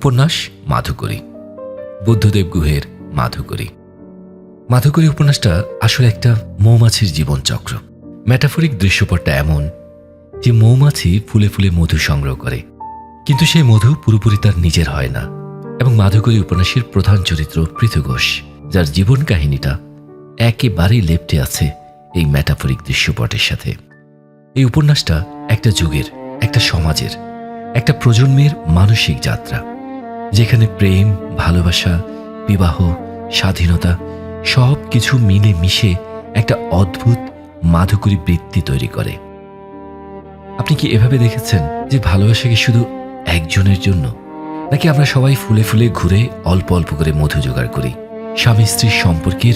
উপন্যাস মাধুকরী, বুদ্ধদেব গুহের মাধুকরী। মাধুকরী উপন্যাসটা আসলে একটা মৌমাছির জীবনচক্র। মেটাফরিক দৃশ্যপটটা এমন যে মৌমাছি ফুলে ফুলে মধু সংগ্রহ করে, কিন্তু সেই মধু পুরোপুরি তার নিজের হয় না। এবং মাধুকরী উপন্যাসের প্রধান চরিত্র পৃথু ঘোষ, যার জীবন কাহিনীটা একেবারেই লেপ্টে আছে এই মেটাফরিক দৃশ্যপটের সাথে। এই উপন্যাসটা একটা যুগের, একটা সমাজের, একটা প্রজন্মের মানসিক যাত্রা, যেখানে প্রেম, ভালোবাসা, বিবাহ, স্বাধীনতা সব কিছু মিলে মিশে একটা অদ্ভুত মাধুকরী বৃত্তি তৈরি করে। আপনি কি এভাবে দেখেছেন যে ভালোবাসা কি শুধু একজনের জন্য, নাকি আমরা সবাই ফুলে ফুলে ঘুরে অল্প অল্প করে মধু জোগাড় করি, স্বামী স্ত্রীর সম্পর্কের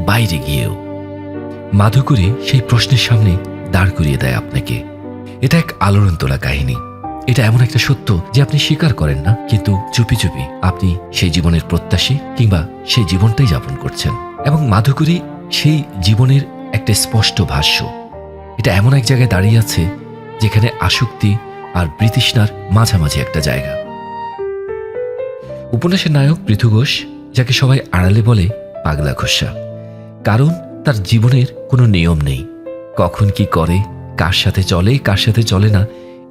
বাইরে গিয়েও? মাধুকরী সেই প্রশ্নের সামনে দাঁড় করিয়ে দেয় আপনাকে। এটা এক আলোড়ন তোলা কাহিনী। এটা এমন একটা সত্য যে আপনি স্বীকার করেন না, কিন্তু চুপি চুপি আপনি সেই জীবনের প্রত্যাশী কিংবা সেই জীবনটাই যাপন করছেন। এবং মাধুকরী সেই জীবনের একটা স্পষ্ট ভাষ্য। এটা এমন এক জায়গায় দাঁড়িয়ে আছে যেখানে আসক্তি আর বৃতৃষ্ণার মাঝামাঝি একটা জায়গা। উপন্যাসের নায়ক পৃথু ঘোষ, যাকে সবাই আড়ালে বলে পাগলা ঘোষা, কারণ তার জীবনের কোনো নিয়ম নেই। কখন কি করে, কার সাথে চলে, কার সাথে চলে না,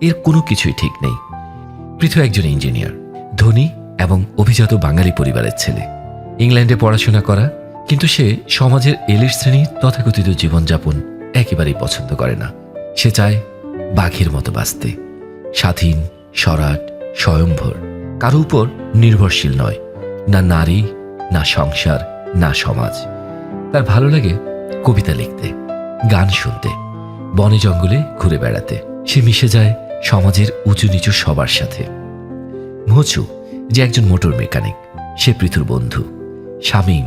এর কোনো কিছুই ঠিক নেই। পৃথু একজন ইঞ্জিনিয়ার, ধনী এবং অভিজাত বাঙালি পরিবারের ছেলে। ইংল্যান্ডে পড়াশোনা করা, কিন্তু সে সমাজের এলিট শ্রেণীর তথাকথিত জীবনযাপন একেবারেই পছন্দ করে না। সে চায় বাঘের মতো বাঁচতে, স্বাধীন, সরাট, স্বয়ংভর, কারো উপর নির্ভরশীল নয়, না নারী, না সংসার, না সমাজ। তার ভালো লাগে কবিতা লিখতে, গান শুনতে, বনে জঙ্গলে ঘুরে বেড়াতে। সে মিশে যায় সমাজের উঁচু নিচু সবার সাথে। মহচু, যে একজন মোটর মেকানিক, সে পৃথুর বন্ধু। শামীম,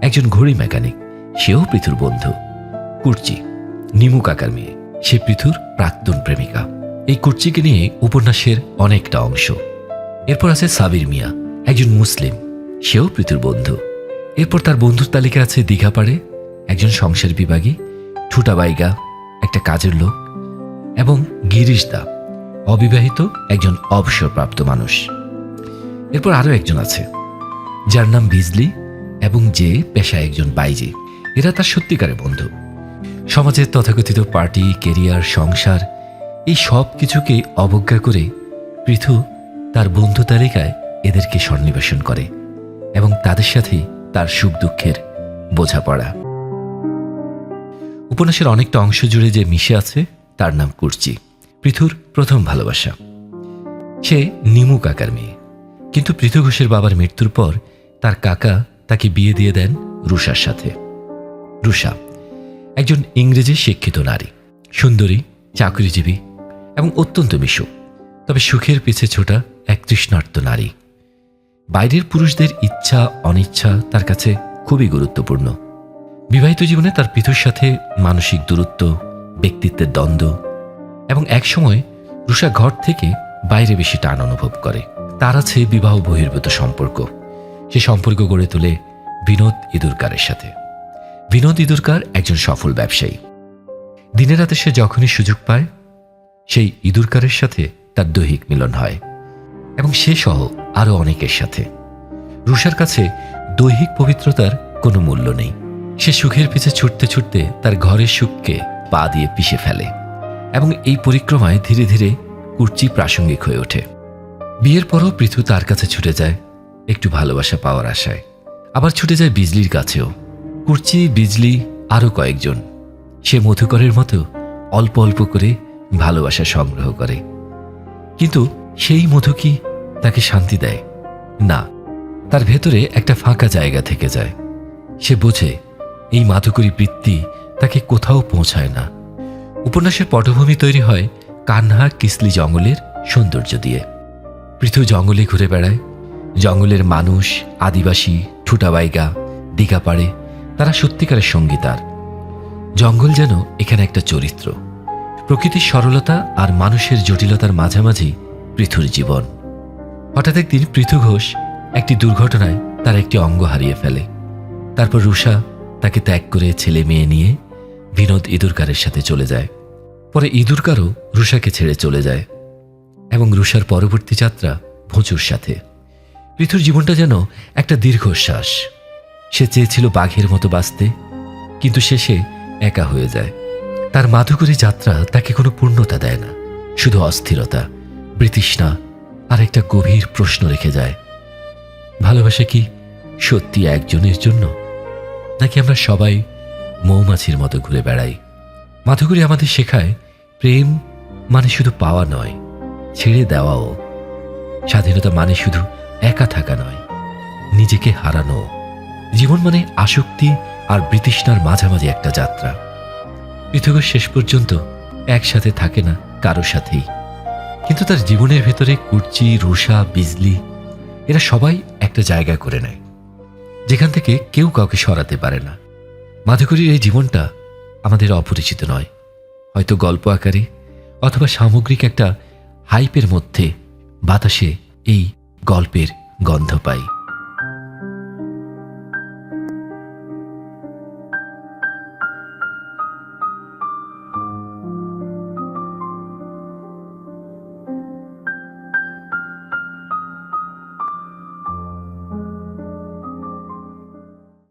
একজন ঘড়ি মেকানিক, সেও পৃথুর বন্ধু। কুর্চি, নিমু কাকার মেয়ে, সে পৃথুর প্রাক্তন প্রেমিকা। এই কুর্চিকে নিয়ে উপন্যাসের অনেকটা অংশ। এরপর আছে সাবির মিয়া, একজন মুসলিম, সেও পৃথুর বন্ধু। এরপর তার বন্ধুর তালিকা আছে দীঘাপাড়ে একজন সংসার বিভাগী, ঠুটাবাইগা একটা কাজের লোক, এবং গিরিশ দা, অবিবাহিত একজন অবসরপ্রাপ্ত মানুষ। এরপর আরও একজন আছে যার নাম বিজলি, এবং যে পেশায় একজন বাইজি। এরা তার সত্যিকারের বন্ধু। সমাজের তথাকথিত পার্টি, কেরিয়ার, সংসার, এই সব কিছুকে অবজ্ঞা করে পৃথু তার বন্ধু তালিকায় এদেরকে সন্নিবেশন করে এবং তাদের সাথেই তার সুখ দুঃখের বোঝাপড়া। উপন্যাসের অনেকটা অংশ জুড়ে যে মিশে আছে তার নাম কুর্চি, পৃথুর প্রথম ভালোবাসা। সে নিমু কাকার মেয়ে, কিন্তু পৃথু ঘোষের বাবার মৃত্যুর পর তার কাকা তাকে বিয়ে দিয়ে দেন রুষার সাথে। রুষা একজন ইংরেজি শিক্ষিত নারী, সুন্দরী, চাকরিজীবী এবং অত্যন্ত মিশুক, তবে সুখের পিছে ছোটা এক তৃষ্ণার্ত নারী। বাইরের পুরুষদের ইচ্ছা অনিচ্ছা তার কাছে খুবই গুরুত্বপূর্ণ। বিবাহিত জীবনে তার পৃথুর সাথে মানসিক দূরত্ব, ব্যক্তিত্বের দ্বন্দ্ব, এবং একসময় রুষা ঘর থেকে বাইরে বেশি টান অনুভব করে। তার আছে বিবাহ বহির্ভূত সম্পর্ক। সে সম্পর্ক গড়ে তোলে বিনোদ ইঁদুরকারের সাথে। বিনোদ ইঁদুরকার একজন সফল ব্যবসায়ী। দিনে রাতে সে যখনই সুযোগ পায়, সেই ইঁদুরকারের সাথে তার দৈহিক মিলন হয়, এবং সে সহ আরও অনেকের সাথে। রুষার কাছে দৈহিক পবিত্রতার কোনো মূল্য নেই। সে সুখের পিছে ছুটতে ছুটতে তার ঘরের সুখকে পা দিয়ে পিষে ফেলে, এবং এই পরিক্রমায় ধীরে ধীরে কুর্চি প্রাসঙ্গিক হয়ে ওঠে। বিয়ের পরও পৃথু তার কাছে ছুটে যায় একটু ভালোবাসা পাওয়ার আশায়, আবার ছুটে যায় বিজলির কাছেও। কুর্চি, বিজলি, আরও কয়েকজন। সে মধুকরের মতো অল্প অল্প করে ভালোবাসা সংগ্রহ করে, কিন্তু সেই মধু কি তাকে শান্তি দেয়? না, তার ভেতরে একটা ফাঁকা জায়গা থেকে যায়। সে বোঝে এই মাধুকরী বৃত্তি তাকে কোথাও পৌঁছায় না। উপন্যাসের পটভূমি তৈরি হয় কান্হা কিসলি জঙ্গলের সৌন্দর্য দিয়ে। পৃথু জঙ্গলে ঘুরে বেড়ায়। জঙ্গলের মানুষ, আদিবাসী, ঠুটাবাইগা, দীঘাপাড়ে, তারা সত্যিকারের সঙ্গী তার। জঙ্গল যেন এখানে একটা চরিত্র। প্রকৃতির সরলতা আর মানুষের জটিলতার মাঝামাঝি পৃথুর জীবন। হঠাৎ একদিন পৃথু ঘোষ একটি দুর্ঘটনায় তার একটি অঙ্গ হারিয়ে ফেলে। তারপর রুষা তাকে ত্যাগ করে ছেলে মেয়ে নিয়ে বিনোদ ইঁদুরকারের সাথে চলে যায়। পরে ইঁদুরকারও রুষাকে ছেড়ে চলে যায়, এবং রুষার পরবর্তী যাত্রা ভোঁচুর সাথে। পৃথুর জীবনটা যেন একটা দীর্ঘশ্বাস। সে চেয়েছিল বাঘের মতো বাঁচতে, কিন্তু শেষে একা হয়ে যায়। তার মাধুকরী যাত্রা তাকে কোনো পূর্ণতা দেয় না, শুধু অস্থিরতা, বিতৃষ্ণা আর একটা গভীর প্রশ্ন রেখে যায়। ভালোবাসা কি সত্যি একজনের জন্য, নাকি আমরা সবাই মৌমাছির মতো ঘুরে বেড়াই? মাধুকরী আমাদের শেখায় প্রেম মানে শুধু পাওয়া নয়, ছেড়ে দেওয়াও। স্বাধীনতা মানে শুধু একা থাকা নয়, নিজেকে হারানো। জীবন মানে আসক্তি আর বিতৃষ্ণার মাঝামাঝি একটা যাত্রা। পৃথুঘোষ শেষ পর্যন্ত একসাথে থাকে না কারো সাথেই, কিন্তু তার জীবনের ভেতরে কুর্চি, রুষা, বিজলি এরা সবাই একটা জায়গা করে নেয়, যেখান থেকে কেউ কাউকে সরাতে পারে না। মাধুকরীর এই জীবনটা আমাদের অপরিচিত নয়, হয়তো গল্প আকারে অথবা সামগ্রিক একটা হাইপের মধ্যে বাতাসে এই গল্পের গন্ধ পাই।